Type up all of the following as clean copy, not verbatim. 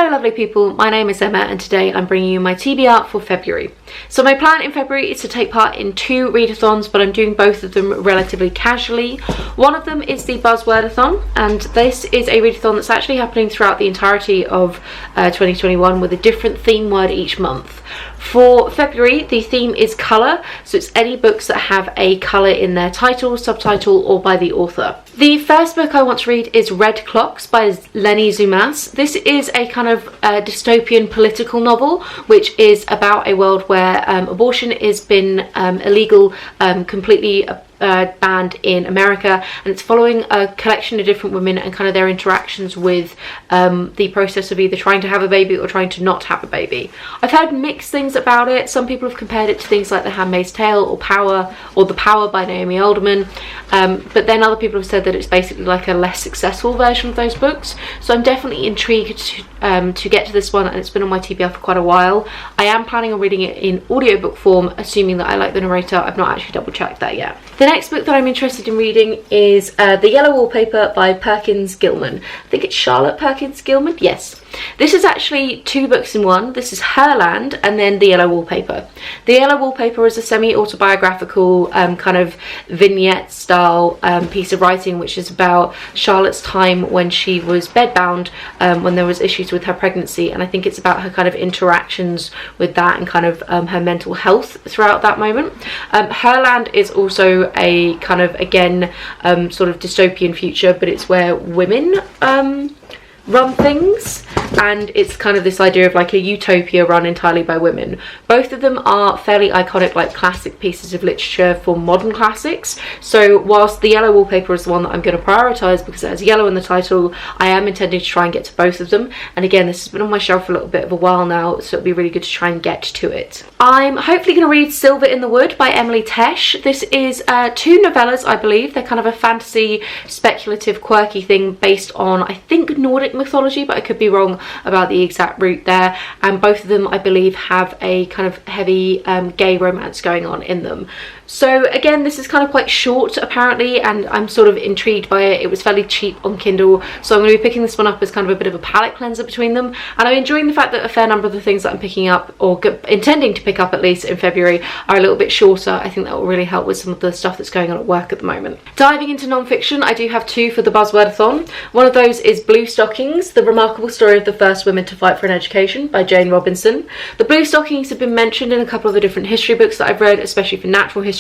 Hello lovely people, my name is Emma and today I'm bringing you my TBR for February. So my plan in February is to take part in 2 readathons, but I'm doing both of them relatively casually. One of them is the BuzzwordAthon, and this is a readathon that's actually happening throughout the entirety of 2021 with a different theme word each month. For February, the theme is colour, so it's any books that have a colour in their title, subtitle or by the author. The first book I want to read is Red Clocks by Leni Zumas. This is a kind of dystopian political novel which is about a world where abortion has been illegal, completely banned in America, and it's following a collection of different women and kind of their interactions with the process of either trying to have a baby or trying to not have a baby. I've heard mixed things about it. Some people have compared it to things like The Handmaid's Tale or Power or The Power by Naomi Alderman, but then other people have said that it's basically like a less successful version of those books. So I'm definitely intrigued to get to this one, and it's been on my TBR for quite a while. I am planning on reading it in audiobook form, assuming that I like the narrator. I've not actually double checked that yet. The next book that I'm interested in reading is The Yellow Wallpaper by Perkins Gilman. I think it's Charlotte Perkins Gilman, yes. This is actually 2 books in one. This is Herland and then The Yellow Wallpaper. The Yellow Wallpaper is a semi-autobiographical kind of vignette style piece of writing, which is about Charlotte's time when she was bedbound, when there was issues with her pregnancy, and I think it's about her kind of interactions with that and kind of her mental health throughout that moment. Herland is also a kind of, again, sort of dystopian future, but it's where women run things, and it's kind of this idea of like a utopia run entirely by women. Both of them are fairly iconic, like classic pieces of literature for modern classics. So whilst The Yellow Wallpaper is the one that I'm going to prioritise because it has yellow in the title, I am intending to try and get to both of them. And again, this has been on my shelf for a little bit of a while now, so it'll be really good to try and get to it. I'm hopefully going to read Silver in the Wood by Emily Tesh. This is 2 novellas, I believe. They're kind of a fantasy, speculative, quirky thing based on, I think, Nordic mythology, but I could be wrong about the exact route there, and both of them I believe have a kind of heavy gay romance going on in them. So again, this is kind of quite short apparently, and I'm sort of intrigued by it. It was fairly cheap on Kindle, so I'm going to be picking this one up as kind of a bit of a palate cleanser between them, and I'm enjoying the fact that a fair number of the things that I'm picking up, or intending to pick up at least in February, are a little bit shorter. I think that will really help with some of the stuff that's going on at work at the moment. Diving into non-fiction, I do have 2 for the BuzzwordAthon. One of those is Bluestockings, The Remarkable Story of the First Women to Fight for an Education by Jane Robinson. The Bluestockings have been mentioned in a couple of the different history books that I've read, especially for natural history,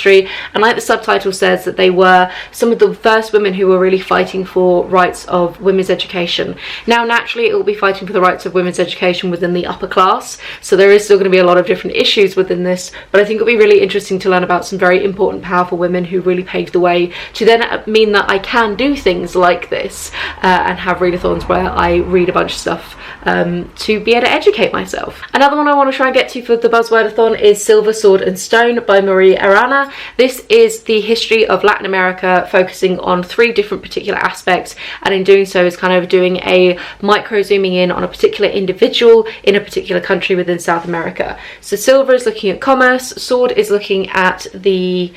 and like the subtitle says, that they were some of the first women who were really fighting for rights of women's education. Now naturally it will be fighting for the rights of women's education within the upper class, so there is still going to be a lot of different issues within this, but I think it'll be really interesting to learn about some very important, powerful women who really paved the way to then mean that I can do things like this and have readathons where I read a bunch of stuff to be able to educate myself. Another one I want to try and get to for the BuzzwordAthon is Silver, Sword and Stone by Marie Arana. This is the history of Latin America, focusing on 3 different particular aspects, and in doing so is kind of doing a micro zooming in on a particular individual in a particular country within South America. So Silver is looking at commerce, Sword is looking at the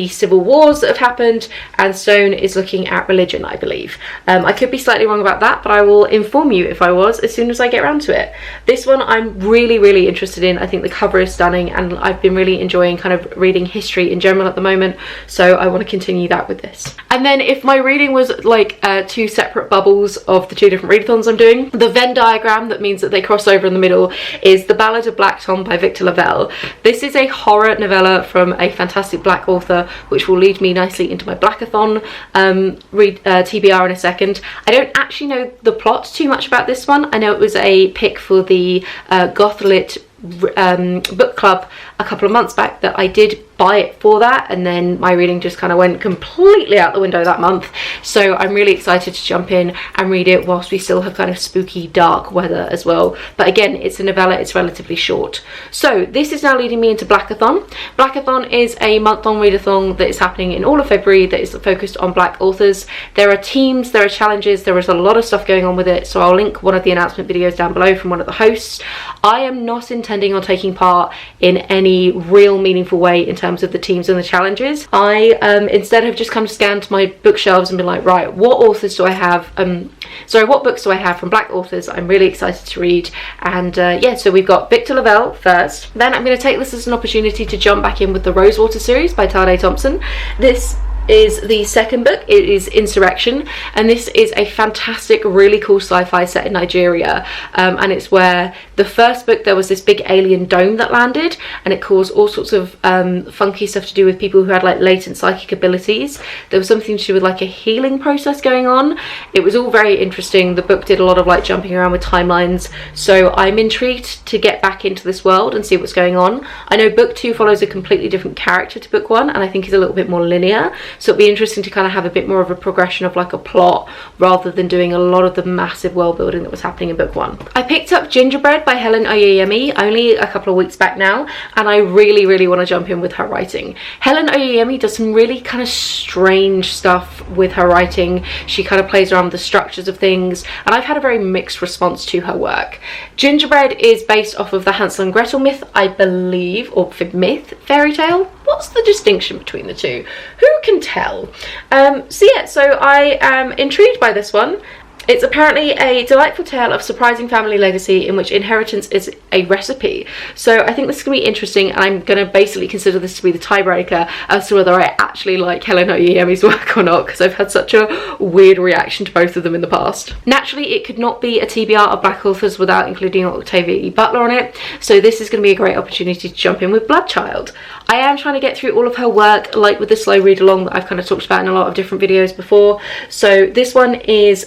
civil wars that have happened, and Stone is looking at religion, I believe. I could be slightly wrong about that, but I will inform you if I was as soon as I get around to it. This one I'm really interested in. I think the cover is stunning, and I've been really enjoying kind of reading history in general at the moment, so I want to continue that with this. And then if my reading was like 2 separate bubbles of the 2 different readathons I'm doing, the Venn diagram that means that they cross over in the middle is The Ballad of Blacktown by LaVelle. This is a horror novella from a fantastic black author, which will lead me nicely into my BlackAThon TBR in a second. I don't actually know the plot too much about this one. I know it was a pick for the Gothlit book club a couple of months back that I did buy it for that, and then my reading just kind of went completely out the window that month, so I'm really excited to jump in and read it whilst we still have kind of spooky dark weather as well. But again, it's a novella, it's relatively short. So this is now leading me into BlackAThon. BlackAThon is a month-long readathon that is happening in all of February that is focused on black authors. There are teams, there are challenges, there is a lot of stuff going on with it, so I'll link one of the announcement videos down below from one of the hosts. I am not intending on taking part in any real meaningful way in terms terms of the teams and the challenges. I instead have just come to scan to my bookshelves and been like, right, what authors do I have, what books do I have from Black authors I'm really excited to read? And yeah, so we've got Victor LaVelle first. Then I'm going to take this as an opportunity to jump back in with the Rosewater series by Tade Thomspon. This is the second book. It is Insurrection, and this is a fantastic, really cool sci-fi set in Nigeria, and it's where the first book there was this big alien dome that landed, and it caused all sorts of funky stuff to do with people who had like latent psychic abilities. There was something to do with like a healing process going on. It was all very interesting. The book did a lot of like jumping around with timelines, so I'm intrigued to get back into this world and see what's going on. I know book 2 follows a completely different character to book 1, and I think is a little bit more linear, so it'll be interesting to kind of have a bit more of a progression of like a plot rather than doing a lot of the massive world building that was happening in book 1. I picked up Gingerbread by Helen Oyeyemi only a couple of weeks back now, and I really want to jump in with her writing. Helen Oyeyemi does some really kind of strange stuff with her writing. She kind of plays around with the structures of things, and I've had a very mixed response to her work. Gingerbread is based off of the Hansel and Gretel myth, I believe, or myth, fairy tale. What's the distinction between the two? Who can tell? So I am intrigued by this one. It's apparently a delightful tale of surprising family legacy in which inheritance is a recipe. So I think this is going to be interesting, and I'm going to basically consider this to be the tiebreaker as to whether I actually like Helen Oyeyemi's work or not, because I've had such a weird reaction to both of them in the past. Naturally, it could not be a TBR of Black authors without including Octavia Butler on it, so this is going to be a great opportunity to jump in with Bloodchild. I am trying to get through all of her work, like with the slow read along that I've kind of talked about in a lot of different videos before. So this one is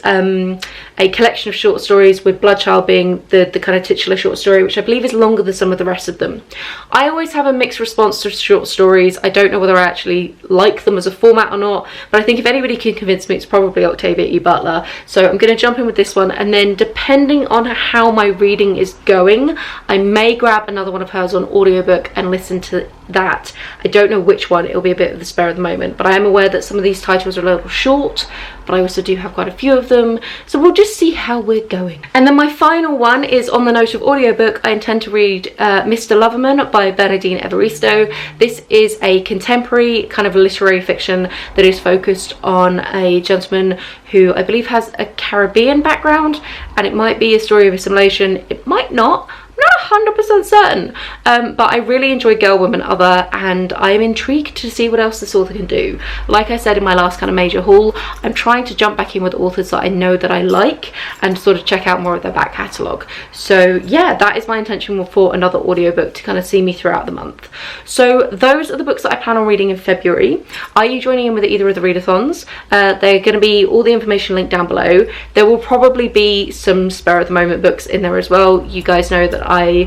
a collection of short stories, with Bloodchild being the kind of titular short story, which I believe is longer than some of the rest of them. I always have a mixed response to short stories. I don't know whether I actually like them as a format or not, but I think if anybody can convince me, it's probably Octavia E. Butler. So I'm going to jump in with this one, and then depending on how my reading is going, I may grab another one of hers on audiobook and listen to that. I don't know which one. It'll be a bit of the spare at the moment, but I am aware that some of these titles are a little short, but I also do have quite a few of them, so we'll just see how we're going. And then my final one is on the note of audiobook. I intend to read Mr. Loverman by Bernadine Evaristo. This is a contemporary kind of literary fiction that is focused on a gentleman who I believe has a Caribbean background, and it might be a story of assimilation, it might not. I'm not 100% certain, but I really enjoy Girl, Woman, Other, and I am intrigued to see what else this author can do. Like I said in my last kind of major haul, I'm trying to jump back in with authors that I know that I like and sort of check out more of their back catalogue. So yeah, that is my intention for another audiobook to kind of see me throughout the month. So those are the books that I plan on reading in February. Are you joining in with either of the readathons? They're going to be all the information linked down below. There will probably be some spare at the moment books in there as well. You guys know that I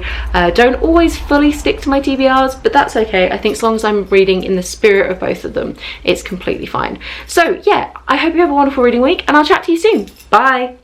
don't always fully stick to my TBRs, but that's okay. I think as long as I'm reading in the spirit of both of them, it's completely fine. So yeah, I hope you have a wonderful reading week, and I'll chat to you soon. Bye.